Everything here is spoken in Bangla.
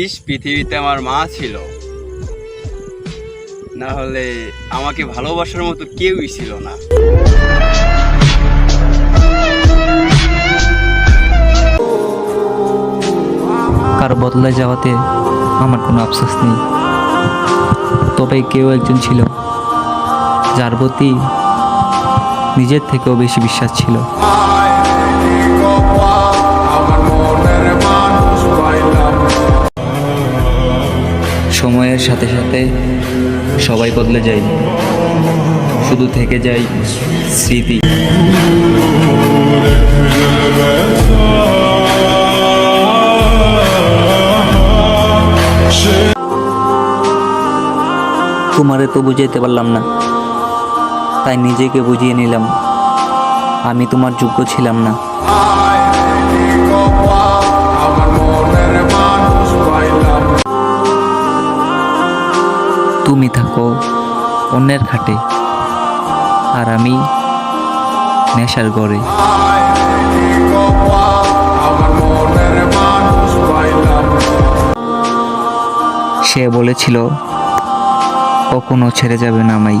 ভাগ্যিস পৃথিবীতে আমার মা ছিল, না হলে আমাকে ভালোবাসার মতো কেউই ছিল না। কারো বদলায় যাওয়াতে আমার কোনো আফসোস নেই, তবে কেউ একজন ছিল যার প্রতি নিজের থেকেও বেশি বিশ্বাস ছিল। সময়ের সাথে সাথে সবাই বদলে যায়, শুধু থেকে যায় স্মৃতি। তোমারে তো বুঝাইতে পারলাম না, তাই নিজেকে বুঝিয়ে নিলাম আমি তোমার যোগ্য ছিলাম না। তুমি থাকো অন্যের খাটে, আর আমি নেশার ঘরে। সে বলেছিল কখনো ছেড়ে যাবে না আমায়।